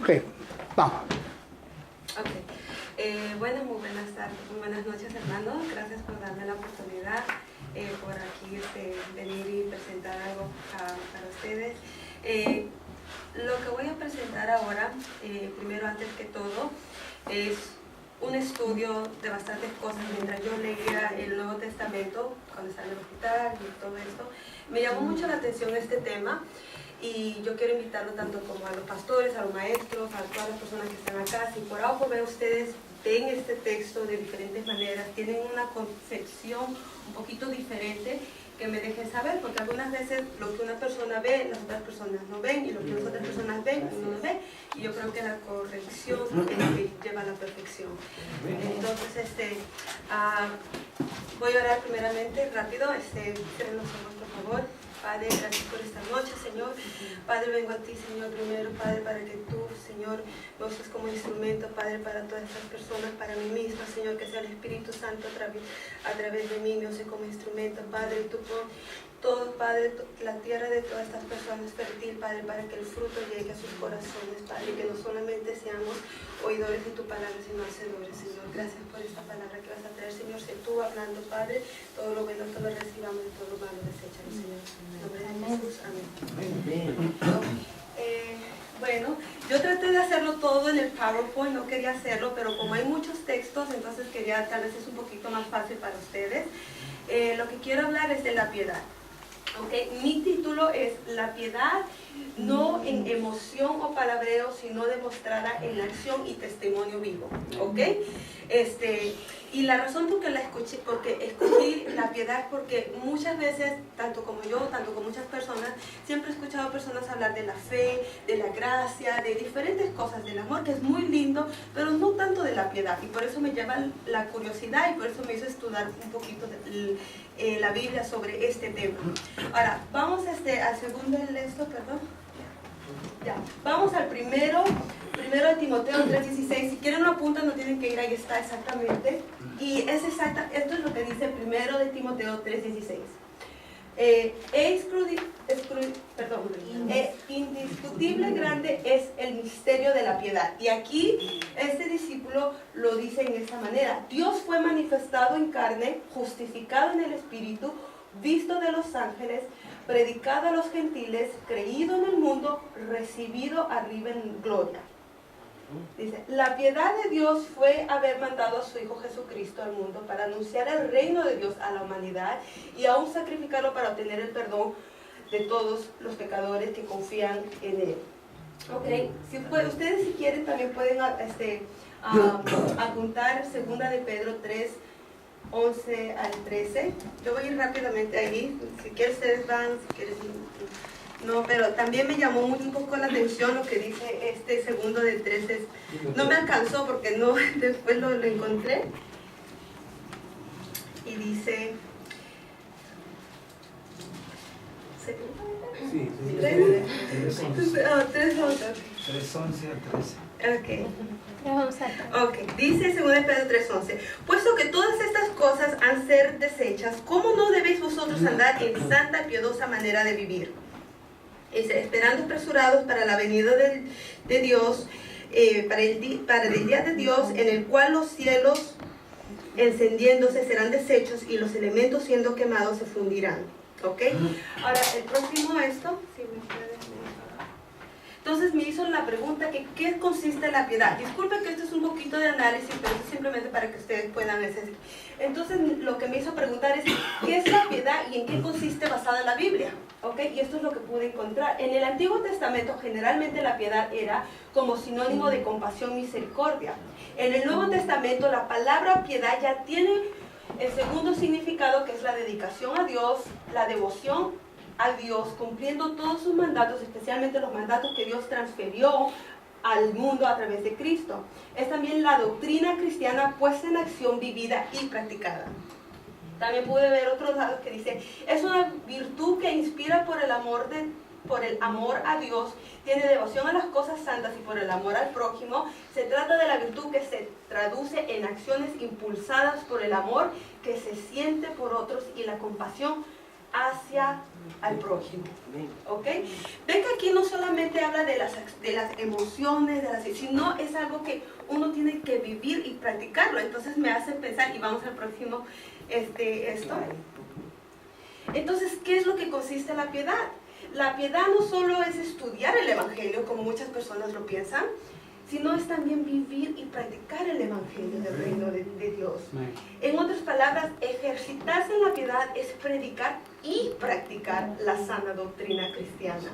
Ok, vamos. Bueno, muy buenas tardes, muy buenas noches, hermanos. Gracias por darme la oportunidad por aquí venir y presentar algo para ustedes. Lo que voy a presentar ahora, primero, antes que todo, es un estudio de bastantes cosas. Mientras yo leía el Nuevo Testamento, cuando estaba en el hospital y todo esto, me llamó mucho la atención este tema. Y yo quiero invitarlo tanto como a los pastores, a los maestros, a todas las personas que están acá. Si por algo ven ustedes, ven este texto de diferentes maneras, tienen una concepción un poquito diferente, que me dejen saber, porque algunas veces lo que una persona ve, las otras personas no ven, y lo que las otras personas ven, uno no ve. Y yo creo que la corrección es lo que lleva a la perfección. Entonces, voy a orar primeramente, rápido, cierren los ojos, por favor. Padre, gracias por esta noche, Señor. Padre, vengo a ti, Señor, primero, Padre, para que tú, Señor, me uses como instrumento, Padre, para todas estas personas, para mí misma, Señor, que sea el Espíritu Santo a través de mí, me use como instrumento, Padre, tú pon todo, Padre, la tierra de todas estas personas fértil, Padre, para que el fruto llegue a sus corazones, Padre, que no solamente seamos oidores de tu palabra, sino hacedores, Señor. Gracias por esta palabra que vas a traer, Señor. Sé tú hablando, Padre, todo lo bueno que lo recibamos y todo lo malo deséchalo, Señor. En nombre de Jesús, amén. Bueno, yo traté de hacerlo todo en el PowerPoint, no quería hacerlo, pero como hay muchos textos, entonces tal vez es un poquito más fácil para ustedes. Lo que quiero hablar es de la piedad. Okay. Mi título es La piedad, no en emoción o palabreo, sino demostrada en acción y testimonio vivo. ¿Okay? Y la razón porque escogí la piedad, porque muchas veces, tanto como yo, tanto como muchas personas, siempre he escuchado a personas hablar de la fe, de la gracia, de diferentes cosas, del amor, que es muy lindo, pero no tanto de la piedad. Y por eso me lleva la curiosidad y por eso me hizo estudiar un poquito la Biblia sobre este tema. Ahora, vamos al segundo perdón. Ya, vamos al primero de Timoteo 3:16. Si quieren lo apuntan, no tienen que ir, ahí está exactamente. Y esto es lo que dice primero de Timoteo 3:16. Indiscutible grande es el misterio de la piedad. Y aquí este discípulo lo dice en esta manera: Dios fue manifestado en carne, justificado en el Espíritu, visto de los ángeles, predicado a los gentiles, creído en el mundo, recibido arriba en gloria. Dice, la piedad de Dios fue haber mandado a su Hijo Jesucristo al mundo para anunciar el reino de Dios a la humanidad y aún sacrificarlo para obtener el perdón de todos los pecadores que confían en Él. Okay. Ustedes si quieren también pueden apuntar 2 de Pedro 3, 11 al 13. Yo voy a ir rápidamente ahí. Si quieren ustedes van, si quieren... No, pero también me llamó un poco la atención lo que dice este segundo del 13. No me alcanzó porque no, después lo encontré. Y dice... Sí, 3:11 al 13. Ok, dice 2 Pedro 3:11, puesto que todas estas cosas han de ser deshechas, ¿cómo no debéis vosotros andar en santa y piadosa manera de vivir? Esperando apresurados para la venida de Dios, para el día de Dios, en el cual los cielos encendiéndose serán deshechos y los elementos siendo quemados se fundirán. ¿Ok? Ahora, el próximo si me pueden... Entonces me hizo la pregunta que ¿qué consiste la piedad? Disculpen que esto es un poquito de análisis, pero es simplemente para que ustedes puedan decir. Entonces lo que me hizo preguntar es ¿qué es la piedad y en qué consiste basada la Biblia? ¿Okay? Y esto es lo que pude encontrar. En el Antiguo Testamento generalmente la piedad era como sinónimo de compasión y misericordia. En el Nuevo Testamento la palabra piedad ya tiene el segundo significado, que es la dedicación a Dios, la devoción a Dios, cumpliendo todos sus mandatos, especialmente los mandatos que Dios transfirió al mundo a través de Cristo. Es también la doctrina cristiana puesta en acción, vivida y practicada. También pude ver otros datos que dice, es una virtud que inspira por el amor a Dios, tiene devoción a las cosas santas y por el amor al prójimo. Se trata de la virtud que se traduce en acciones impulsadas por el amor que se siente por otros y la compasión hacia al prójimo. ¿Ok? Ven que aquí no solamente habla de las emociones, sino es algo que uno tiene que vivir y practicarlo. Entonces me hace pensar, y vamos al próximo, esto. Entonces, ¿qué es lo que consiste la piedad? La piedad no solo es estudiar el Evangelio, como muchas personas lo piensan, sino es también vivir y practicar el Evangelio del reino de Dios. En otras palabras, ejercitarse en la piedad es predicar y practicar la sana doctrina cristiana.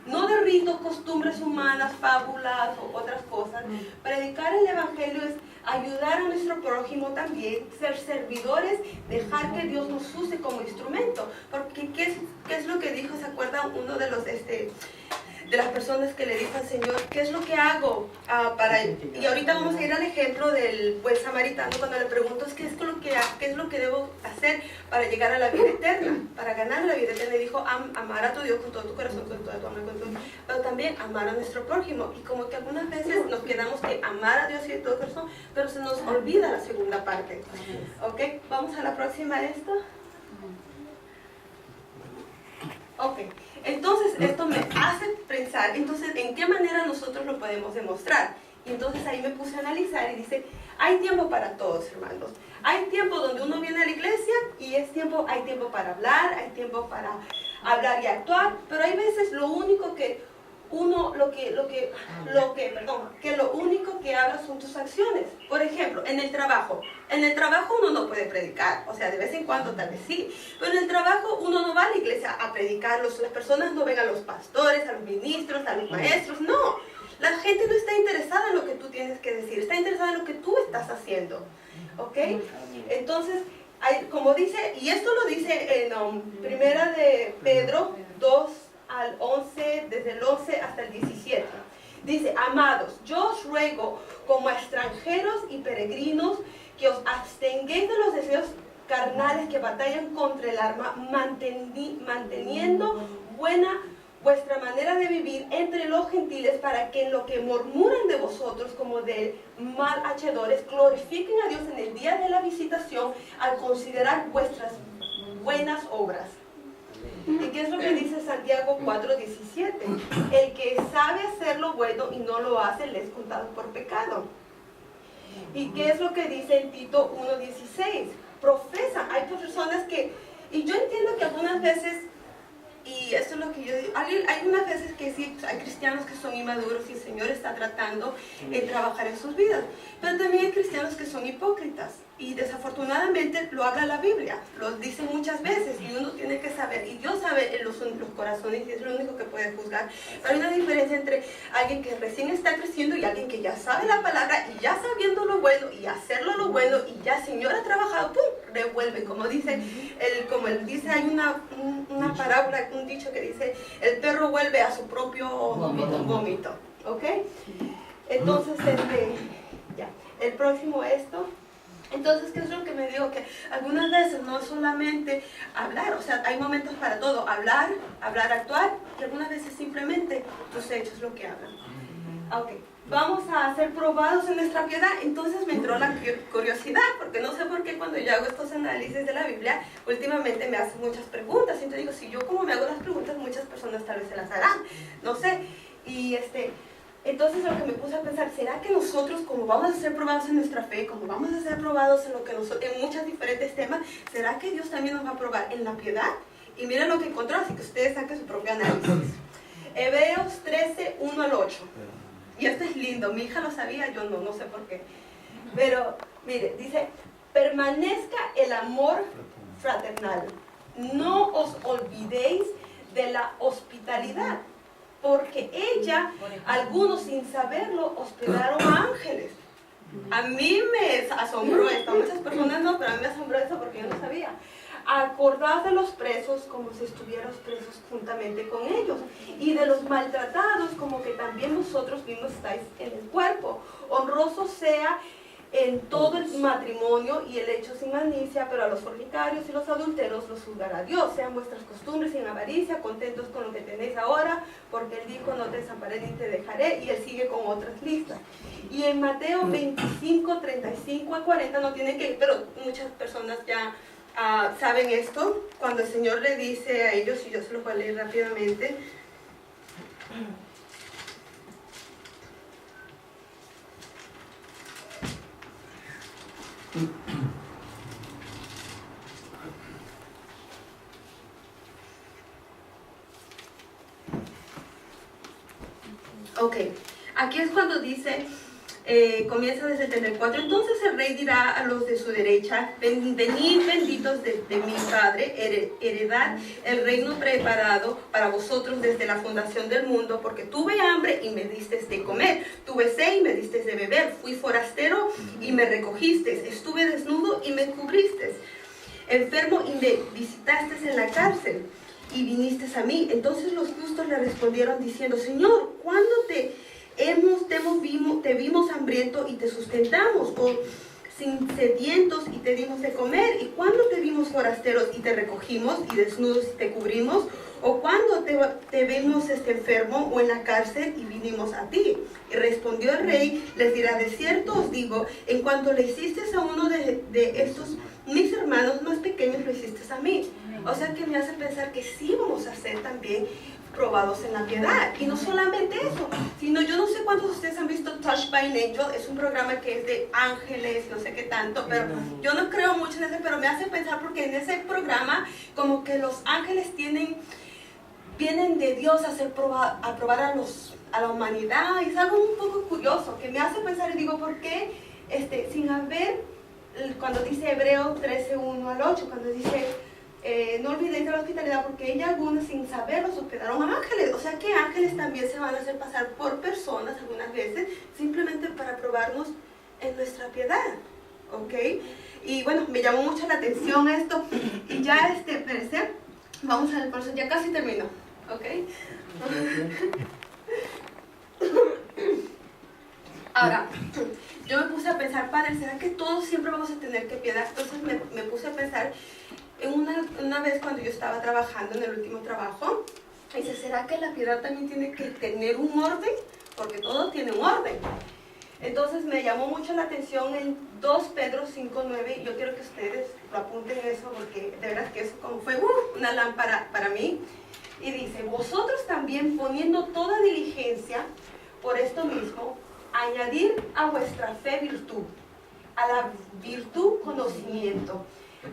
No de ritos, costumbres humanas, fábulas o otras cosas. Predicar el Evangelio es ayudar a nuestro prójimo también, ser servidores, dejar que Dios nos use como instrumento. Porque ¿qué es lo que dijo? ¿Se acuerdan? Uno de los de las personas que le dijo al Señor, ¿qué es lo que hago Y ahorita vamos a ir al ejemplo del buen samaritano, cuando le pregunto qué es lo que debo hacer para llegar a la vida eterna, para ganar la vida eterna. Y dijo, amar a tu Dios con todo tu corazón, con toda tu alma, pero también amar a nuestro prójimo. Y como que algunas veces nos quedamos que amar a Dios y de todo corazón, pero se nos olvida la segunda parte. ¿Ok? Vamos a la próxima Ok, entonces esto me hace pensar, entonces, ¿en qué manera nosotros lo podemos demostrar? Y entonces ahí me puse a analizar y dice, hay tiempo para todos, hermanos. Hay tiempo donde uno viene a la iglesia y hay tiempo para hablar, hay tiempo para hablar y actuar, pero hay veces lo único que lo único que habla son tus acciones. Por ejemplo, en el trabajo uno no puede predicar, o sea, de vez en cuando tal vez sí, pero en el trabajo uno no va a la iglesia a predicar, las personas no ven a los pastores, a los ministros, a los maestros, no. La gente no está interesada en lo que tú tienes que decir, está interesada en lo que tú estás haciendo, ¿ok? Entonces, como dice, y esto lo dice en Primera de Pedro 2, al 11, desde el 11 hasta el 17. Dice, amados, yo os ruego como a extranjeros y peregrinos que os abstengáis de los deseos carnales que batallan contra el alma, manteniendo buena vuestra manera de vivir entre los gentiles, para que en lo que murmuran de vosotros como de malhechadores, glorifiquen a Dios en el día de la visitación al considerar vuestras buenas obras. ¿Y qué es lo que dice Santiago 4:17? El que sabe hacer lo bueno y no lo hace, le es contado por pecado. ¿Y qué es lo que dice en Tito 1:16? Profesa, hay personas que, y yo entiendo que algunas veces, y esto es lo que yo digo, hay unas veces que sí, hay cristianos que son inmaduros y el Señor está tratando de trabajar en sus vidas, pero también hay cristianos que son hipócritas, y desafortunadamente lo habla la Biblia, lo dice muchas veces, y uno tiene que saber, y Dios sabe en los corazones, y es lo único que puede juzgar. Pero hay una diferencia entre alguien que recién está creciendo y alguien que ya sabe la palabra, y ya sabiendo lo bueno, y hacerlo lo bueno, y ya el Señor ha trabajado, ¡pum!, revuelve, como dice, hay una parábola, un dicho que dice, el perro vuelve a su propio vómito, ¿ok? Entonces, ya, el próximo Entonces, ¿qué es lo que me digo? Que algunas veces no es solamente hablar, o sea, hay momentos para todo, hablar, actuar, y algunas veces simplemente tus hechos lo que hablan. Ok, vamos a ser probados en nuestra piedad. Entonces me entró la curiosidad, porque no sé por qué cuando yo hago estos análisis de la Biblia, últimamente me hacen muchas preguntas. Entonces digo, si yo como me hago las preguntas, muchas personas tal vez se las harán, no sé. Y entonces lo que me puse a pensar, ¿será que nosotros, como vamos a ser probados en nuestra fe, como vamos a ser probados en muchos diferentes temas, ¿será que Dios también nos va a probar en la piedad? Y miren lo que encontró, así que ustedes saquen su propio análisis. Hebreos 13, 1 al 8. Y esto es lindo, mi hija lo sabía, yo no sé por qué. Pero, mire, dice, permanezca el amor fraternal. No os olvidéis de la hospitalidad, porque algunos sin saberlo, hospedaron a ángeles. A mí me asombró esto, a muchas personas no, pero a mí me asombró esto porque yo no sabía. Acordad de los presos como si estuvieras presos juntamente con ellos, y de los maltratados como que también vosotros mismos estáis en el cuerpo. Honroso sea en todo el matrimonio y el hecho sin malicia, pero a los fornicarios y los adúlteros los juzgará Dios. Sean vuestras costumbres sin avaricia, contentos con lo que tenéis ahora, porque Él dijo, no te desamparé ni te dejaré, y Él sigue con otras listas. Y en Mateo 25, 35 a 40 no tienen que ir, pero muchas personas ya ¿Saben esto? Cuando el Señor le dice a ellos, y yo se los voy a leer rápidamente. Ok, aquí es cuando dice, comienza desde el 34. Entonces el rey dirá a los de su derecha: venid benditos de mi Padre, heredad el reino preparado para vosotros desde la fundación del mundo, porque tuve hambre y me disteis de comer, tuve sed y me disteis de beber, fui forastero y me recogisteis, estuve desnudo y me cubristeis, enfermo y me visitasteis en la cárcel y vinisteis a mí. Entonces los justos le respondieron diciendo: Señor, ¿cuándo te vimos hambriento y te sustentamos, o sin sedientos y te dimos de comer? ¿Y cuándo te vimos forasteros y te recogimos, y desnudos y te cubrimos? ¿O cuándo te vimos enfermo o en la cárcel y vinimos a ti? Y respondió el rey, les dirá: de cierto os digo, en cuanto le hiciste a uno de estos mis hermanos más pequeños, lo hiciste a mí. O sea que me hace pensar que sí vamos a ser también probados en la piedad. Y no solamente eso, sino yo no sé cuántos de ustedes han visto Touched by an Angel. Es un programa que es de ángeles, no sé qué tanto, pero yo no creo mucho en ese, pero me hace pensar porque en ese programa como que los ángeles vienen de Dios a probar a la humanidad. Y es algo un poco curioso que me hace pensar y digo, ¿por qué sin haber, cuando dice Hebreos 13:1 al 8, cuando dice no olvidéis de la hospitalidad, porque ella algunos sin saberlo hospedaron a ángeles? O sea que ángeles también se van a hacer pasar por personas algunas veces, simplemente para probarnos en nuestra piedad, ¿ok? Y bueno, me llamó mucho la atención esto. Y ya espérense, vamos al proceso, ya casi termino, ¿ok? Ahora, yo me puse a pensar, Padre, ¿será que todos siempre vamos a tener que piedad? Entonces me puse a pensar en una vez cuando yo estaba trabajando en el último trabajo, dice, ¿será que la piedad también tiene que tener un orden? Porque todo tiene un orden. Entonces me llamó mucho la atención en 2 Pedro 5:9, y yo quiero que ustedes lo apunten eso, porque de verdad que eso como fue una lámpara para mí. Y dice: vosotros también, poniendo toda diligencia por esto mismo, añadir a vuestra fe virtud, a la virtud conocimiento,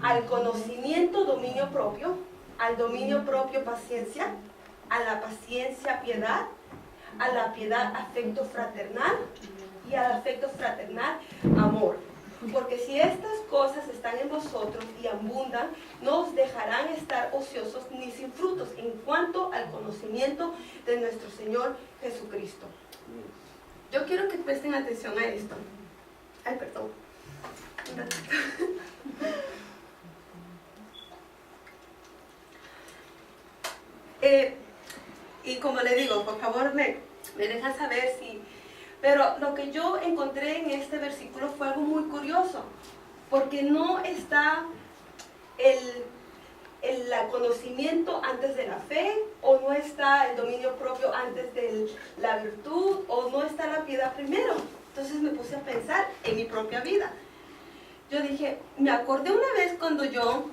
al conocimiento dominio propio, al dominio propio paciencia, a la paciencia piedad, a la piedad afecto fraternal, y al afecto fraternal amor. Porque si estas cosas están en vosotros y abundan, no os dejarán estar ociosos ni sin frutos en cuanto al conocimiento de nuestro Señor Jesucristo. Yo quiero que presten atención a esto. Ay, perdón. Y como le digo, por favor me dejan saber si... Pero lo que yo encontré en este versículo fue algo muy curioso, porque no está el conocimiento antes de la fe, o no está el dominio propio antes de la virtud, o no está la piedad primero. Entonces me puse a pensar en mi propia vida. Yo dije, me acordé una vez cuando yo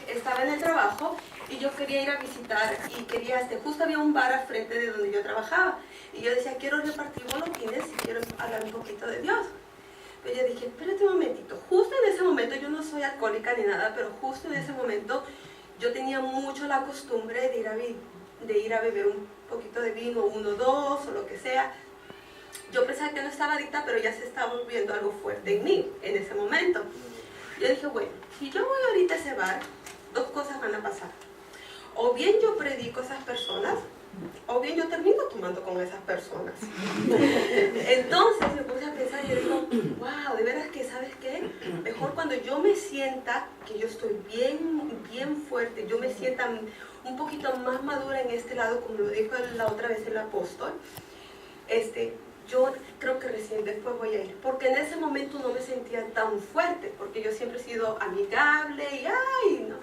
estaba en el trabajo y yo quería ir a visitar, y quería, justo había un bar al frente de donde yo trabajaba, y yo decía, quiero repartir bolotines y quiero hablar un poquito de Dios. Pero yo dije, espérate un momentito, justo en ese momento, yo no soy alcohólica ni nada, pero justo en ese momento yo tenía mucho la costumbre de ir a beber un poquito de vino, 1, 2 o lo que sea. Yo pensaba que no estaba adicta, pero ya se estaba volviendo algo fuerte en mí en ese momento. Yo dije, bueno, si yo voy ahorita a ese bar, 2 cosas van a pasar. O bien yo predico a esas personas, o bien yo termino tomando con esas personas. Entonces me puse a pensar y yo digo, wow, de veras que, ¿sabes qué? Mejor cuando yo me sienta que yo estoy bien fuerte, yo me sienta un poquito más madura en este lado, como lo dijo la otra vez el apóstol, yo creo que recién después voy a ir, porque en ese momento no me sentía tan fuerte, porque yo siempre he sido amigable y ay, no.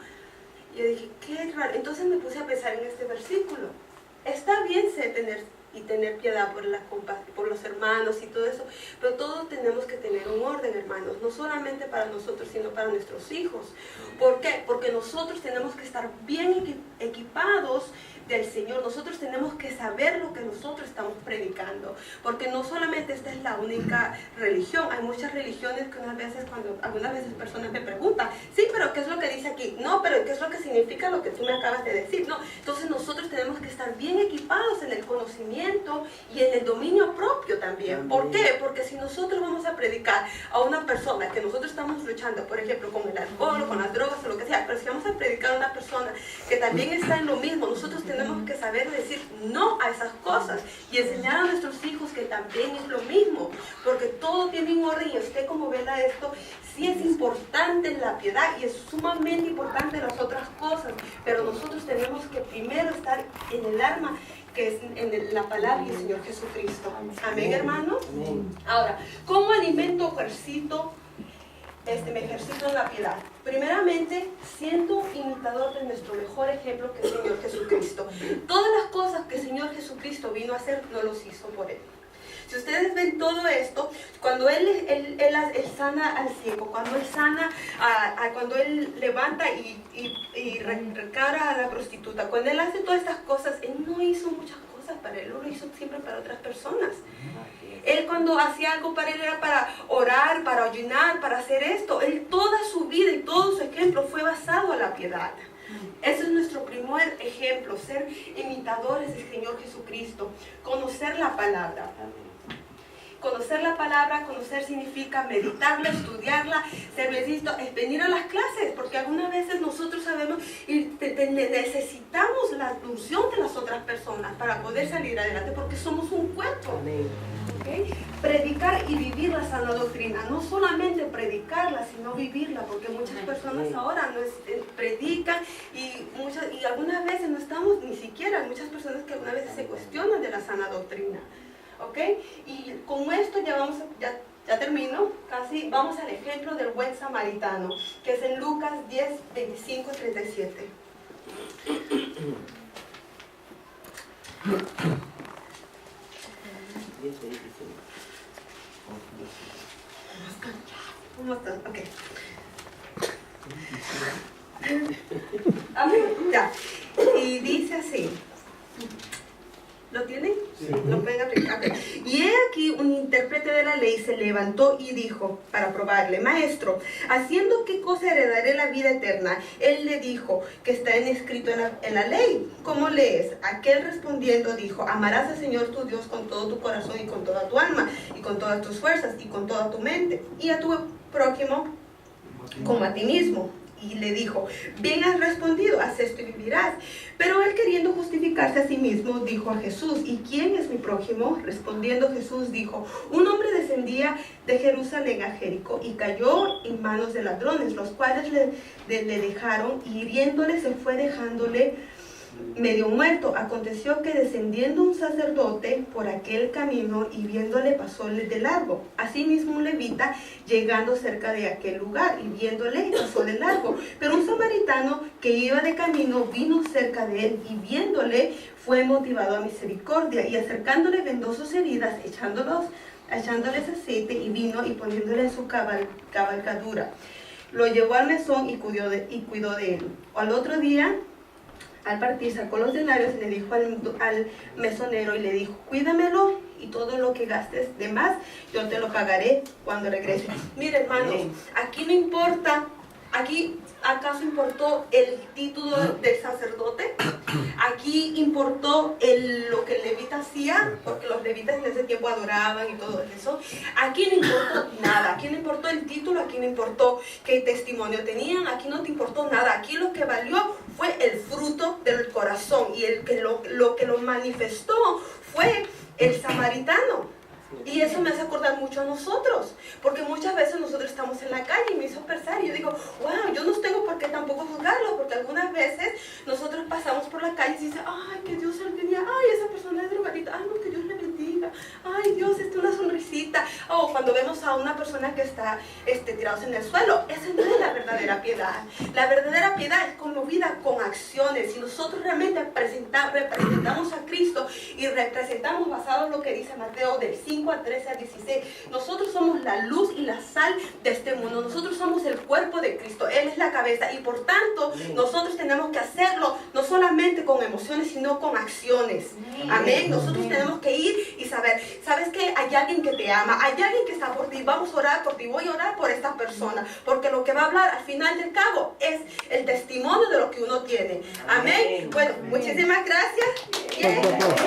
Y yo dije, qué raro. Entonces me puse a pensar en este versículo. Está bien tener y tener piedad por los hermanos y todo eso, pero todos tenemos que tener un orden, hermanos, no solamente para nosotros, sino para nuestros hijos. ¿Por qué? Porque nosotros tenemos que estar bien equipados del Señor. Nosotros tenemos que saber lo que nosotros estamos predicando, porque no solamente esta es la única religión. Hay muchas religiones que algunas veces personas me preguntan, sí, pero ¿qué es lo que dice aquí? No, pero ¿qué es lo que significa lo que tú me acabas de decir? No, entonces nosotros tenemos que estar bien equipados en el conocimiento y en el dominio propio también. ¿Por qué? Porque si nosotros vamos a predicar a una persona que nosotros estamos luchando, por ejemplo, con el alcohol o con las drogas o lo que sea, pero si vamos a predicar a una persona que también está en lo mismo, nosotros tenemos que saber decir no a esas cosas y enseñar a nuestros hijos que también es lo mismo, porque todo tiene un orden. Y usted, como vela esto, sí es importante la piedad y es sumamente importante las otras cosas, pero nosotros tenemos que primero estar en el arma, que es en la palabra del Señor Jesucristo. Amén, hermanos. Ahora, ¿cómo alimento o me ejercito en la piedad? Primeramente, siendo imitador de nuestro mejor ejemplo, que es el Señor Jesucristo. Todas las cosas que el Señor Jesucristo vino a hacer, no los hizo por Él. Si ustedes ven todo esto, cuando Él sana al ciego, cuando Él sana, cuando Él levanta y recara a la prostituta, cuando Él hace todas estas cosas, Él no hizo muchas cosas para Él, lo hizo siempre para otras personas. Él, cuando hacía algo para Él, era para orar, para ayunar, para hacer esto. Él, toda su vida y todo su ejemplo fue basado a la piedad. Ese es nuestro primer ejemplo, ser imitadores del Señor Jesucristo, conocer la palabra. Conocer la palabra, conocer significa meditarla, estudiarla, ser listo, es venir a las clases, porque algunas veces nosotros sabemos y necesitamos la unción de las otras personas para poder salir adelante, porque somos un cuerpo. ¿Okay? Predicar y vivir la sana doctrina, no solamente predicarla, sino vivirla, porque muchas personas ahora predican y algunas veces no estamos ni siquiera, hay muchas personas que algunas veces se cuestionan de la sana doctrina. ¿Ok? Y con esto ya termino, casi vamos al ejemplo del buen samaritano, que es en Lucas 10, 25 y 37. ¿Cómo están? Ok. Ya. Y dice así. ¿Lo tienen? Sí. ¿Lo pueden aplicar? Okay. Y he aquí un intérprete de la ley se levantó y dijo, para probarle: Maestro, ¿haciendo qué cosa heredaré la vida eterna? Él le dijo, que está escrito en la ley. ¿Cómo lees? Aquel respondiendo dijo: Amarás al Señor tu Dios con todo tu corazón y con toda tu alma y con todas tus fuerzas y con toda tu mente, y a tu prójimo como a ti mismo. Y le dijo: bien has respondido, haz esto y vivirás. Pero él, queriendo justificarse a sí mismo, dijo a Jesús: ¿y quién es mi prójimo? Respondiendo Jesús dijo: un hombre descendía de Jerusalén a Jericó y cayó en manos de ladrones, los cuales le dejaron, y hiriéndole se fue, dejándole medio muerto. Aconteció que descendiendo un sacerdote por aquel camino y viéndole, pasóle de largo. Asimismo un levita, llegando cerca de aquel lugar y viéndole, pasó de largo. Pero un samaritano que iba de camino vino cerca de él y viéndole fue motivado a misericordia, y acercándole vendó sus heridas, echándoles aceite y vino, y poniéndole en su cabalgadura, lo llevó al mesón y cuidó de él. Al otro día, al partir, sacó los denarios y le dijo al mesonero, y le dijo: cuídamelo, y todo lo que gastes de más, yo te lo pagaré cuando regrese. Mire, hermanos, aquí no importa, aquí ¿acaso importó el título del sacerdote? Aquí importó lo que el levita hacía, porque los levitas en ese tiempo adoraban y todo eso. Aquí no importó nada, aquí no importó el título, aquí no importó qué testimonio tenían, aquí no te importó nada. Aquí lo que valió fue el fruto del corazón, y lo que lo manifestó fue el samaritano. Y eso me hace acordar mucho a nosotros, porque muchas veces nosotros estamos en la calle y me hizo pensar, y yo digo: wow, yo no tengo por qué tampoco juzgarlo, porque algunas veces nosotros pasamos por la calle y dicen: ay, que Dios bendiga, ay, esa persona es drogadita, ay, no, que Dios le bendiga, ay, Dios, una sonrisita, o cuando vemos a una persona que está tirados en el suelo. Esa no es la verdadera piedad. La verdadera piedad es conmovida con acciones. Si nosotros realmente representamos a Cristo y representamos basado en lo que dice Mateo del 5 al 13 al 16, nosotros somos la luz y la sal de este mundo. Nosotros somos el cuerpo de Cristo. Él es la cabeza y por tanto nosotros tenemos que hacerlo no solamente con emociones, sino con acciones. Amén. Nosotros tenemos que ir y saber, ¿sabes qué? Hay alguien que te ama, hay alguien que está por ti. Vamos a orar por ti, voy a orar por esta persona, porque lo que va a hablar al final del cabo es el testimonio de lo que uno tiene. Amén. Bueno, muchísimas gracias.